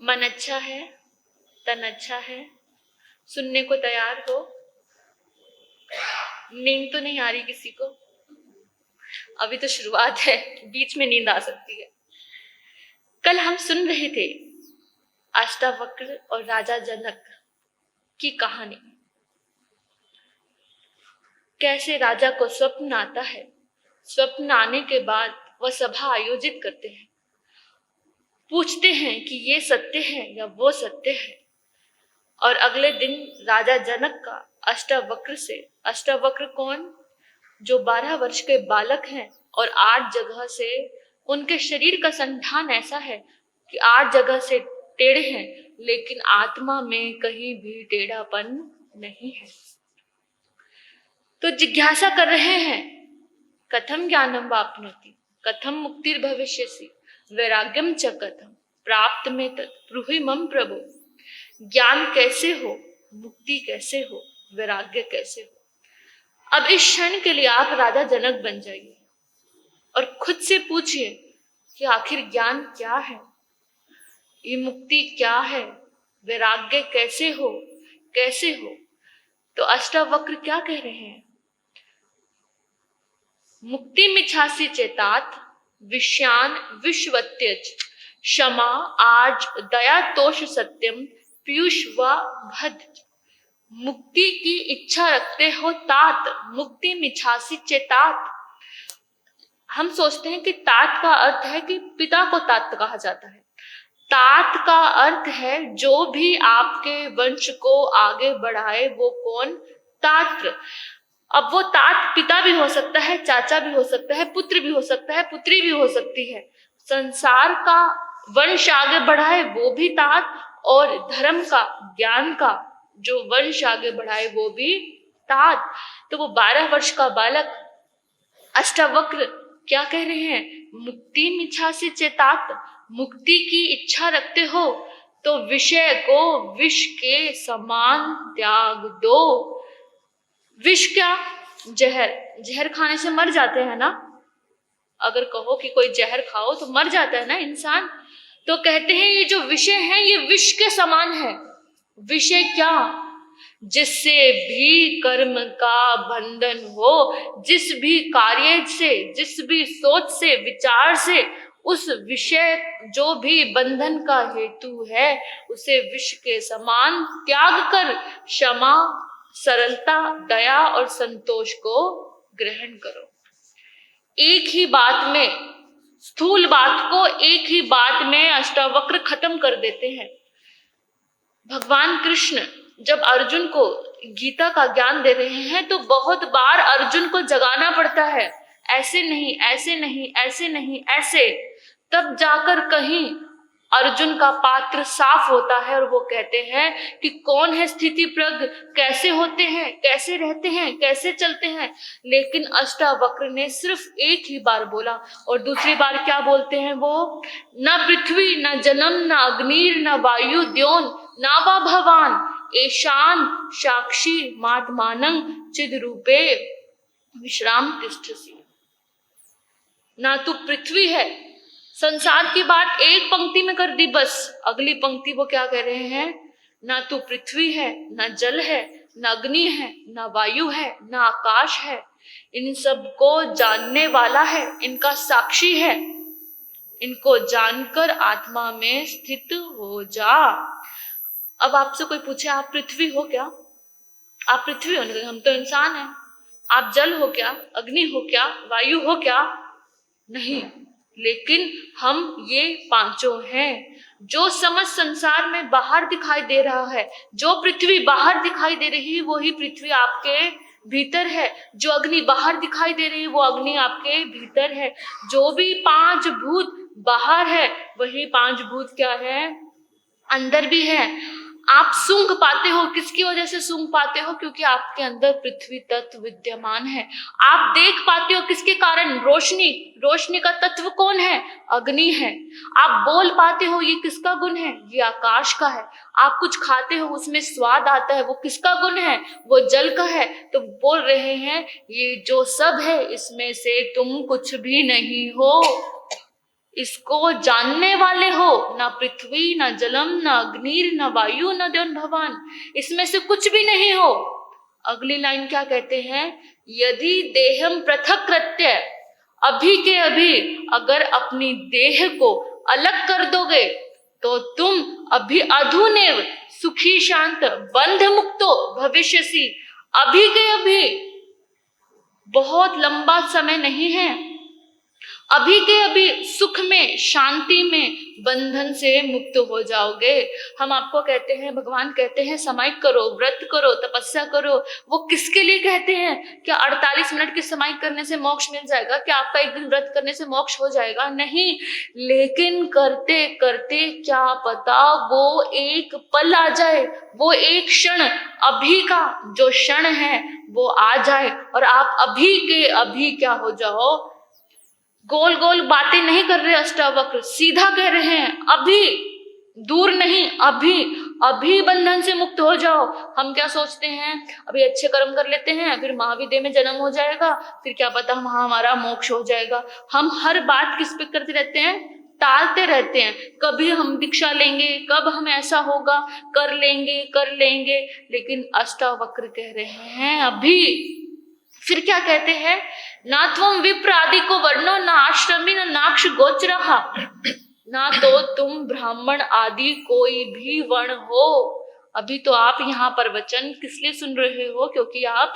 मन अच्छा है, तन अच्छा है, सुनने को तैयार हो। नींद तो नहीं आ रही किसी को? अभी तो शुरुआत है, बीच में नींद आ सकती है। कल हम सुन रहे थे अष्टावक्र और राजा जनक की कहानी। कैसे राजा को स्वप्न आता है, स्वप्न आने के बाद वह सभा आयोजित करते हैं, पूछते हैं कि ये सत्य है या वो सत्य है। और अगले दिन राजा जनक का अष्टावक्र से, अष्टावक्र कौन? जो 12 वर्ष के बालक हैं और 8 जगह से उनके शरीर का संठान ऐसा है कि 8 जगह से टेढ़े हैं, लेकिन आत्मा में कहीं भी टेढ़ापन नहीं है। तो जिज्ञासा कर रहे हैं, कथम ज्ञानम वाप्नोति, कथम मुक्तिर्भविष्यसि, वैराग्यम च कथम प्राप्त में तत् ब्रूहि मम प्रभो। ज्ञान कैसे हो, मुक्ति कैसे हो, वैराग्य कैसे हो? अब इस क्षण के लिए आप राजा जनक बन जाइए और खुद से पूछिए कि आखिर ज्ञान क्या है, ये मुक्ति क्या है, वैराग्य कैसे हो, कैसे हो? तो अष्टावक्र क्या कह रहे हैं? मुक्ति मिच्छासि चेतात विषयान विश्वत्यज, क्षमा आज दया तोष सत्यम पीयूष व भद। मुक्ति की इच्छा रखते हो तात, मुक्ति मिच्छासि चेतात। हम सोचते हैं कि तात का अर्थ है कि पिता को तात कहा जाता है। तात का अर्थ है जो भी आपके वंश को आगे बढ़ाए, वो कौन? तात। अब वो तात पिता भी हो सकता है, चाचा भी हो सकता है, पुत्र भी हो सकता है, पुत्री भी हो सकती है। संसार का वंश आगे बढ़ाए वो भी तात, और धर्म का, ज्ञान का जो वंश आगे बढ़ाए वो भी तात। तो वो 12 वर्ष का बालक अष्टावक्र क्या कह रहे हैं? मुक्ति मिच्छासि चेतात, मुक्ति की इच्छा रखते हो तो विषय को विष के समान त्याग दो। विष क्या? जहर। जहर खाने से मर जाते हैं ना। अगर कहो कि कोई जहर खाओ तो मर जाता है ना इंसान। तो कहते हैं ये जो विषय है ये विष के समान है। विषय क्या? जिससे भी कर्म का बंधन हो, जिस भी कार्य से, जिस भी सोच से, विचार से उस विषय जो भी बंधन का हेतु है उसे विष के समान त्याग कर क्षमा, सरलता, दया और संतोष को ग्रहण करो। एक ही बात में, स्थूल बात को एक ही बात में अष्टावक्र खत्म कर देते हैं। भगवान कृष्ण जब अर्जुन को गीता का ज्ञान दे रहे हैं तो बहुत बार अर्जुन को जगाना पड़ता है, ऐसे नहीं, ऐसे नहीं, ऐसे नहीं, ऐसे। तब जाकर कहीं अर्जुन का पात्र साफ होता है और वो कहते हैं कि कौन है स्थिति प्रज्ञ, कैसे होते हैं, कैसे रहते हैं, कैसे चलते हैं। लेकिन अष्टावक्र ने सिर्फ एक ही बार बोला, और दूसरी बार क्या बोलते हैं वो? न पृथ्वी न जन्म न अग्निर न वायु द्योन न वा भवान एशान साक्षी मात्मानं चिद रूपे विश्राम तिष्ठसि। ना तो पृथ्वी है, संसार की बात एक पंक्ति में कर दी, बस अगली पंक्ति वो क्या कह रहे हैं? ना तो पृथ्वी है, ना जल है, ना अग्नि है, ना वायु है, ना आकाश है, इन सब को जानने वाला है, इनका साक्षी है। इनको जानकर आत्मा में स्थित हो जा। अब आपसे कोई पूछे आप पृथ्वी हो क्या? आप पृथ्वी हो? हम तो इंसान हैं। आप जल हो क्या? अग्नि हो क्या? वायु हो क्या? नहीं, लेकिन हम ये पांचों हैं। जो समझ संसार में बाहर दिखाई दे रहा है, जो पृथ्वी बाहर दिखाई दे रही है, वही पृथ्वी आपके भीतर है। जो अग्नि बाहर दिखाई दे रही है वो अग्नि आपके भीतर है। जो भी 5 भूत बाहर है वही 5 भूत क्या है? अंदर भी है। आप सूंघ पाते हो, किसकी वजह से सूंघ पाते हो? क्योंकि आपके अंदर पृथ्वी तत्व विद्यमान है। आप देख पाते हो किसके कारण? रोशनी। रोशनी का तत्व कौन है? अग्नि है। आप बोल पाते हो, ये किसका गुण है? ये आकाश का है। आप कुछ खाते हो, उसमें स्वाद आता है, वो किसका गुण है? वो जल का है। तो बोल रहे हैं ये जो सब है इसमें से तुम कुछ भी नहीं हो। इसको जानने वाले हो ना पृथ्वी, ना जलम, ना अग्नि, ना वायु, न देवन भगवान, इसमें से कुछ भी नहीं हो। अगली लाइन क्या कहते हैं, यदि देहम पृथक कृत्य, अभी के अभी अगर अपनी देह को अलग कर दोगे तो तुम अभी अधुनेव सुखी शांत बंध मुक्तो भविष्यसि। अभी के अभी, बहुत लंबा समय नहीं है, अभी के अभी सुख में, शांति में, बंधन से मुक्त हो जाओगे। हम आपको कहते हैं, भगवान कहते हैं समायिक करो, व्रत करो, तपस्या करो। वो किसके लिए कहते हैं? क्या 48 मिनट की समायिक करने से मोक्ष मिल जाएगा? क्या आपका एक दिन व्रत करने से मोक्ष हो जाएगा? नहीं। लेकिन करते करते क्या पता वो एक पल आ जाए, वो एक क्षण, अभी का जो क्षण है वो आ जाए और आप अभी के अभी क्या हो जाओ। गोल गोल बातें नहीं कर रहे अष्टावक्र, सीधा कह रहे हैं, अभी, दूर नहीं, अभी अभी बंधन से मुक्त हो जाओ। हम क्या सोचते हैं, अभी अच्छे कर्म कर लेते हैं, फिर महाविद्या में जन्म हो जाएगा, फिर क्या पता वहां हमारा मोक्ष हो जाएगा। हम हर बात किस पे करते रहते हैं, टालते रहते हैं। कभी हम दीक्षा लेंगे, कब हम ऐसा होगा, कर लेंगे, लेकिन अष्टावक्र कह रहे हैं अभी। फिर क्या कहते हैं, ना तुम विप्र आदि को वर्णो, ना आश्रमी, ना नाक्ष गोचरहा, ना तो तुम ब्राह्मण आदि कोई भी वर्ण हो। अभी तो आप यहाँ पर वचन किस लिए सुन रहे हो? क्योंकि आप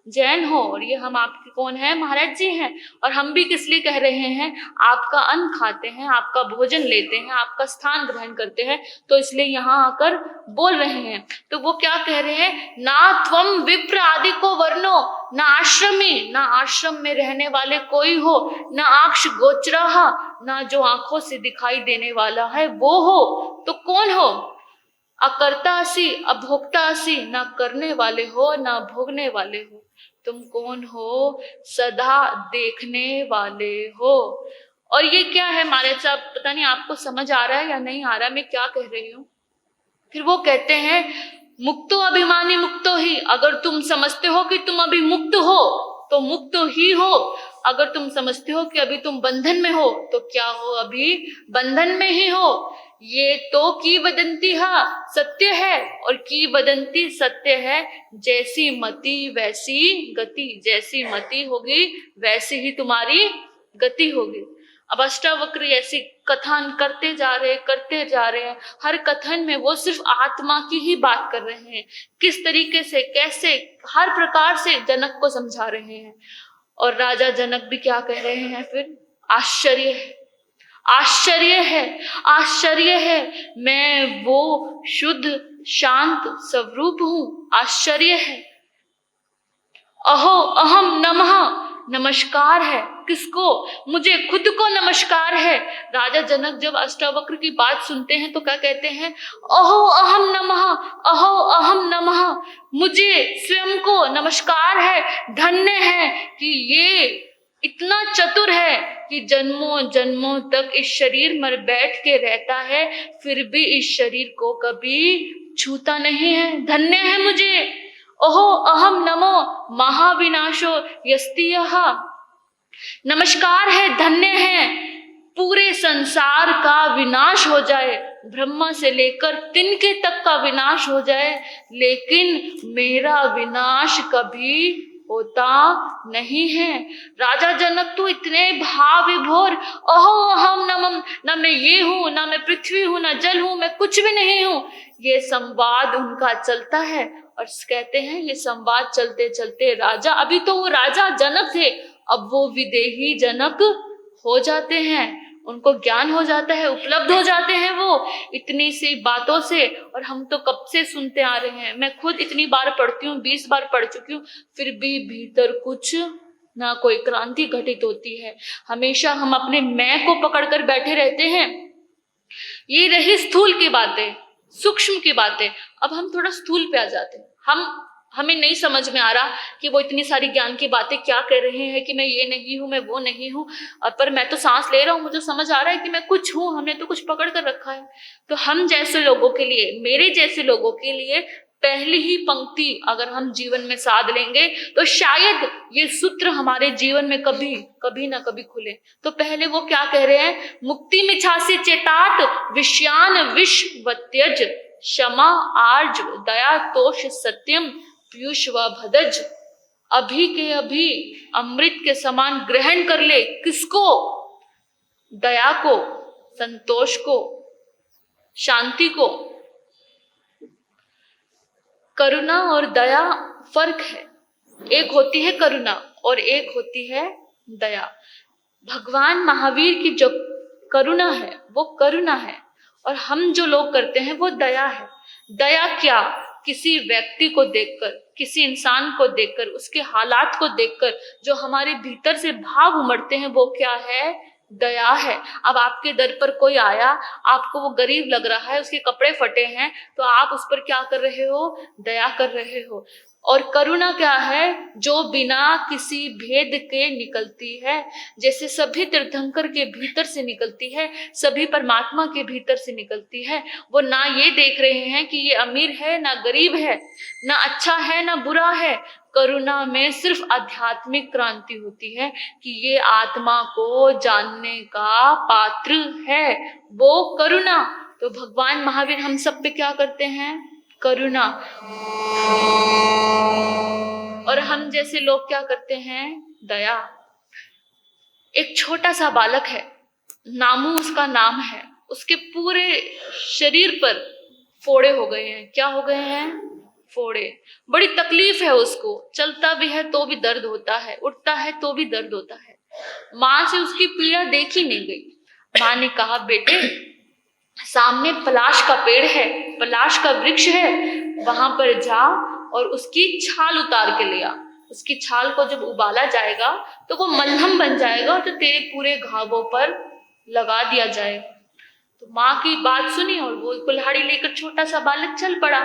जैन हो और ये हम आपके कौन है, महाराज जी हैं। और हम भी किस लिए कह रहे हैं, आपका अन्न खाते हैं, आपका भोजन लेते हैं, आपका स्थान ग्रहण करते हैं, तो इसलिए यहाँ आकर बोल रहे हैं। तो वो क्या कह रहे हैं, ना त्वम विप्र आदि को वर्णो, ना आश्रमी, ना आश्रम में रहने वाले कोई हो, ना आक्ष गोचरहा, ना जो आंखों से दिखाई देने वाला है वो हो। तो कौन हो? अकर्तासी, अभोक्तासी, ना करने वाले हो ना भोगने वाले हो। तुम कौन हो? सदा देखने वाले हो। और ये क्या है महाराज साहब, पता नहीं आपको समझ आ रहा है या नहीं आ रहा है मैं क्या कह रही हूँ। फिर वो कहते हैं, मुक्तो अभिमानी मुक्तो ही। अगर तुम समझते हो कि तुम अभी मुक्त हो तो मुक्त ही हो। अगर तुम समझते हो कि अभी तुम बंधन में हो तो क्या हो, अभी बंधन में ही हो। ये तो की वदंती सत्य है, और की वदंती सत्य है। जैसी मति वैसी गति, जैसी मति होगी वैसी ही तुम्हारी गति होगी। अब अष्टावक्र ऐसी कथन करते जा रहे हैं। हर कथन में वो सिर्फ आत्मा की ही बात कर रहे हैं, किस तरीके से, कैसे, हर प्रकार से जनक को समझा रहे हैं। और राजा जनक भी क्या कह रहे हैं फिर, आश्चर्य है, आश्चर्य है, आश्चर्य है, मैं वो शुद्ध शांत स्वरूप हूं, आश्चर्य है। अहो अहम नमः, नमस्कार है किसको? मुझे खुद को नमस्कार है। राजा जनक जब अष्टावक्र की बात सुनते हैं तो क्या कहते हैं, अहो अहम नमः, अहो अहम नमः, मुझे स्वयं को नमस्कार है, धन्य है कि ये इतना चतुर है कि जन्मों जन्मों तक इस शरीर में बैठ के रहता है, फिर भी इस शरीर को कभी छूता नहीं है, धन्य है मुझे। ओहो अहम नमो महाविनाशो यस्तियः, नमस्कार है, धन्य है, पूरे संसार का विनाश हो जाए, ब्रह्मा से लेकर तिनके तक का विनाश हो जाए, लेकिन मेरा विनाश कभी होता नहीं है। राजा जनक तो इतने भाव विभोर, अहो अहम नमम, न मैं ये हूं, ना मैं पृथ्वी हूं, ना जल हूं, मैं कुछ भी नहीं हूं। ये संवाद उनका चलता है और कहते हैं ये संवाद चलते चलते राजा, अभी तो वो राजा जनक थे, अब वो विदेही जनक हो जाते हैं, उनको ज्ञान हो जाता है, उपलब्ध हो जाते हैं वो इतनी सी बातों से। और हम तो कब से सुनते आ रहे हैं, मैं खुद इतनी बार पढ़ती हूँ, 20 बार पढ़ चुकी हूँ, फिर भी भीतर कुछ ना कोई क्रांति घटित होती है। हमेशा हम अपने मैं को पकड़कर बैठे रहते हैं। ये रही स्थूल की बातें, सूक्ष्म की बातें। अब हम थोड़ा स्थूल पे आ जाते हैं। हमें नहीं समझ में आ रहा कि वो इतनी सारी ज्ञान की बातें क्या कह रहे हैं कि मैं ये नहीं हूं, मैं वो नहीं हूं, पर मैं तो सांस ले रहा हूं, मुझे समझ आ रहा है कि मैं कुछ हूं, हमने तो कुछ पकड़ कर रखा है। तो हम जैसे लोगों के लिए, मेरे जैसे लोगों के लिए पहली ही पंक्ति अगर हम जीवन में साध लेंगे तो शायद ये सूत्र हमारे जीवन में कभी ना कभी खुले। तो पहले वो क्या कह रहे हैं, मुक्ति मिच्छासि चेतात विषयान विष व त्यज, क्षमा आर्ज दया तोष सत्यम पीयूष व भदज। अभी के अभी अमृत के समान ग्रहण कर ले, किसको? दया को, संतोष को, शांति को। करुणा और दया फर्क है, एक होती है करुणा और एक होती है दया। भगवान महावीर की जो करुणा है वो करुणा है, और हम जो लोग करते हैं वो दया है। दया क्या? किसी व्यक्ति को देखकर, किसी इंसान को देखकर, उसके हालात को देखकर जो हमारे भीतर से भाव उमड़ते हैं वो क्या है? दया है। अब आपके दर पर कोई आया, आपको वो गरीब लग रहा है, उसके कपड़े फटे हैं, तो आप उस पर क्या कर रहे हो? दया कर रहे हो। और करुणा क्या है? जो बिना किसी भेद के निकलती है, जैसे सभी तीर्थंकर के भीतर से निकलती है, सभी परमात्मा के भीतर से निकलती है। वो ना ये देख रहे हैं कि ये अमीर है ना गरीब है, ना अच्छा है ना बुरा है। करुणा में सिर्फ आध्यात्मिक क्रांति होती है कि ये आत्मा को जानने का पात्र है, वो करुणा। तो भगवान महावीर हम सब पे क्या करते हैं? करुणा। और हम जैसे लोग क्या करते हैं? दया। एक छोटा सा बालक है, नामू उसका नाम है, उसके पूरे शरीर पर फोड़े हो गए हैं। क्या हो गए हैं? फोड़े। बड़ी तकलीफ है उसको, चलता भी है तो भी दर्द होता है, उठता है तो भी दर्द होता है। माँ से उसकी पीड़ा देखी नहीं गई। माँ ने कहा, बेटे सामने पलाश का पेड़ है, पलाश का वृक्ष है, वहां पर जा और उसकी छाल उतार के ले आ। उसकी छाल को जब उबाला जाएगा तो वो मलहम बन जाएगा, तो तेरे पूरे घावों पर लगा दिया जाएगा। तो माँ की बात सुनी और वो कुल्हाड़ी लेकर छोटा सा बालक चल पड़ा।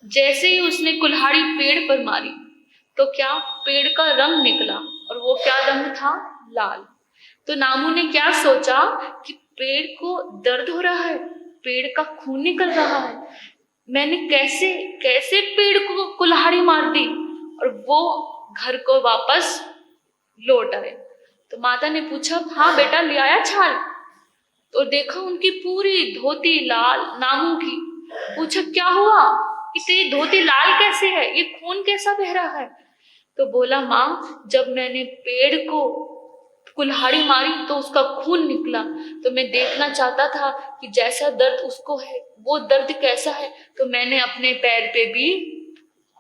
जैसे ही उसने कुल्हाड़ी पेड़ पर मारी तो क्या? पेड़ का रंग निकला, और वो क्या रंग था? लाल। तो नामू ने क्या सोचा कि पेड़ को दर्द हो रहा है, पेड़ का खून निकल रहा है, मैंने कैसे पेड़ को कुल्हाड़ी मार दी, और वो घर को वापस लौट आए। तो माता ने पूछा, हाँ बेटा ले आया छाल? तो देखा उनकी पूरी धोती लाल, नामू की। पूछा, क्या हुआ, तेरी धोती लाल कैसे है, ये खून कैसा बह रहा है? तो बोला, माँ जब मैंने पेड़ को कुल्हाड़ी मारी तो उसका खून निकला, तो मैं देखना चाहता था कि जैसा दर्द उसको है वो दर्द कैसा है, तो मैंने अपने पैर पे भी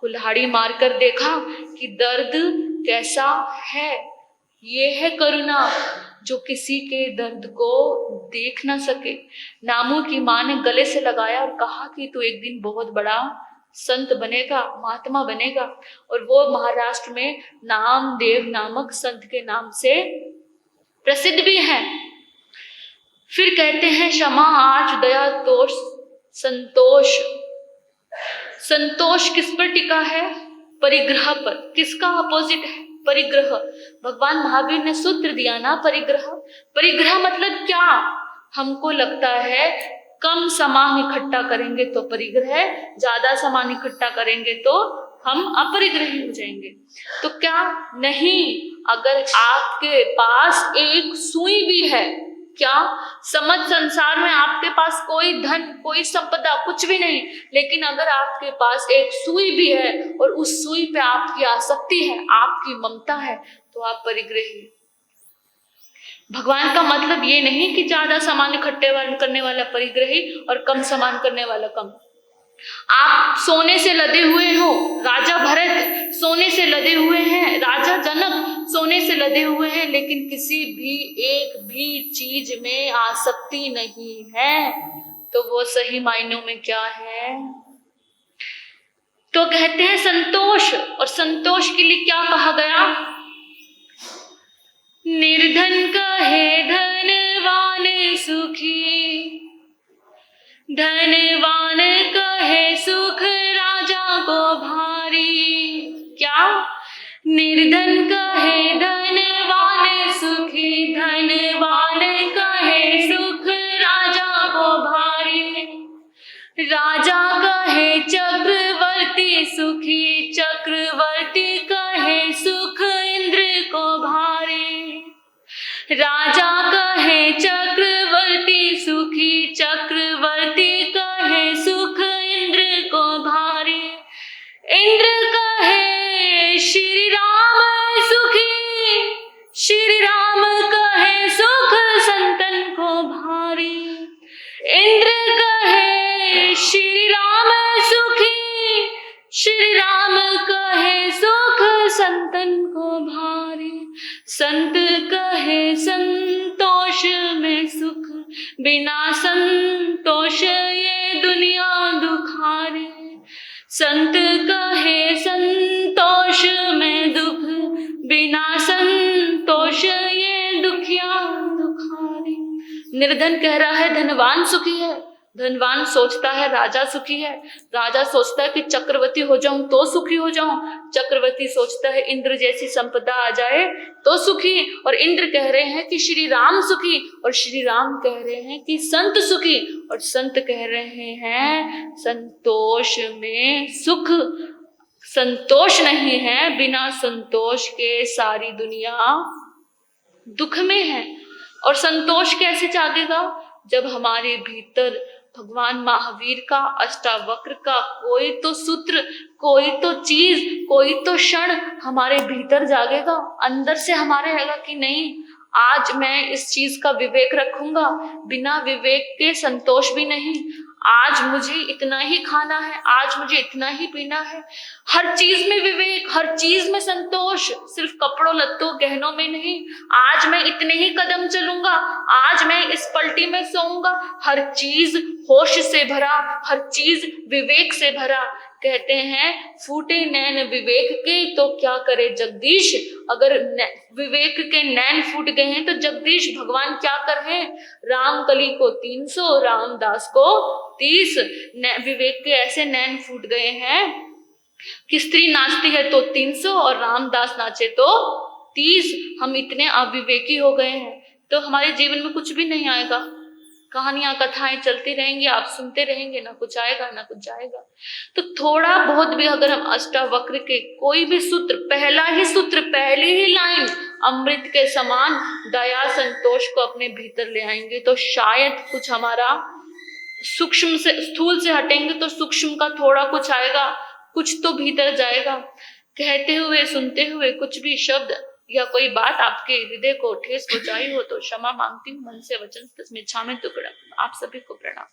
कुल्हाड़ी मार कर देखा कि दर्द कैसा है। ये है करुणा, जो किसी के दर्द को देख ना सके। नामू की माँ ने गले से लगाया और कहा कि तू एक दिन बहुत बड़ा संत बनेगा, महात्मा बनेगा। और वो महाराष्ट्र में नामदेव नामक संत के नाम से प्रसिद्ध भी है। फिर कहते हैं, क्षमा आर्ज दया तोष संतोष। संतोष किस पर टिका है? परिग्रह पर। किसका अपोजिट है? परिग्रह। भगवान महावीर ने सूत्र दिया ना, परिग्रह। परिग्रह मतलब क्या? हमको लगता है कम सामान इकट्ठा करेंगे तो परिग्रह, ज्यादा सामान इकट्ठा करेंगे तो हम अपरिग्रही हो जाएंगे। तो क्या नहीं, अगर आपके पास एक सुई भी है, क्या समझ संसार में आपके पास कोई धन, कोई संपदा, कुछ भी नहीं, लेकिन अगर आपके पास एक सुई भी है और उस सुई पे आपकी आसक्ति है, आपकी ममता है, तो आप परिग्रही। भगवान का मतलब ये नहीं कि ज्यादा सामान इकट्ठे करने वाला परिग्रही और कम सामान करने वाला कम। आप सोने से लदे हुए हो, राजा भरत सोने से लदे हुए हैं, राजा जनक सोने से लदे हुए हैं, लेकिन किसी भी एक भी चीज में आसक्ति नहीं है, तो वो सही मायनों में क्या है? तो कहते हैं संतोष। और संतोष के लिए क्या कहा गया? निर्धन कहे धनवान सुखी, धनवान कहे सुख राजा को भारी। क्या? निर्धन कहे धनवान सुखी, धनवान कहे सुख राजा को भारी। राजा कहे चक्र सुखी, चक्रवर्ती कहे सुख इंद्र को भारी। राजा कहे चक्रवर्ती सुखी, चक्रवर्ती कहे सुख इंद्र को भारी। इंद्र कहे श्री राम सुखी, श्री राम कहे सुख संतन को भारी। इंद्र कहे श्री राम सुखी, श्री राम कहे सुख संतन को भारी। संत कहे संतोष में सुख, बिना संतोष ये दुनिया दुखारी। संत कहे संतोष में दुख, बिना संतोष ये दुखिया दुखारी। निर्धन कह रहा है धनवान सुखी है, धनवान सोचता है राजा सुखी है, राजा सोचता है कि चक्रवर्ती हो जाऊं तो सुखी हो जाऊं, चक्रवर्ती सोचता है इंद्र जैसी संपदा आ जाए तो सुखी। और इंद्र कह रहे हैं कि श्री राम सुखी, और श्री राम कह रहे हैं कि संत सुखी, और संत कह रहे हैं संतोष में सुख। संतोष नहीं है, बिना संतोष के सारी दुनिया दुख में है। और संतोष कैसे जागेगा? जब हमारे भीतर भगवान महावीर का, अष्टावक्र का कोई तो सूत्र, कोई तो चीज, कोई तो क्षण हमारे भीतर जागेगा, अंदर से हमारे आएगा कि नहीं आज मैं इस चीज का विवेक रखूंगा, बिना विवेक के संतोष भी नहीं। आज मुझे इतना ही खाना है, आज मुझे इतना ही पीना है। हर चीज में विवेक, हर चीज में संतोष, सिर्फ कपड़ों लत्तों गहनों में नहीं। आज मैं इतने ही कदम चलूंगा, आज मैं इस पलटी में सोऊंगा। हर चीज होश से भरा, हर चीज विवेक से भरा। कहते हैं फूटे नैन विवेक के तो क्या करे जगदीश। अगर विवेक के नैन फूट गए हैं तो जगदीश भगवान क्या कर रहे हैं? राम कली को 300, रामदास को 30। विवेक के ऐसे नैन फूट गए हैं कि स्त्री नाचती है तो 300 और रामदास नाचे तो 30। हम इतने अविवेकी हो गए हैं तो हमारे जीवन में कुछ भी नहीं आएगा। कहानियां कथाएं चलती रहेंगी, आप सुनते रहेंगे, ना कुछ आएगा ना कुछ जाएगा। तो थोड़ा बहुत भी अगर हम अष्टावक्र के कोई भी सूत्र, पहला ही सूत्र, पहली ही लाइन अमृत के समान दया संतोष को अपने भीतर ले आएंगे तो शायद कुछ हमारा सूक्ष्म से, स्थूल से हटेंगे तो सूक्ष्म का थोड़ा कुछ आएगा, कुछ तो भीतर जाएगा। कहते हुए सुनते हुए कुछ भी शब्द या कोई बात आपके हृदय को ठेस पहुंचाई हो तो क्षमा मांगती हूँ मन से वचन से। तस्मै इच्छामि दुक्कडम। आप सभी को प्रणाम।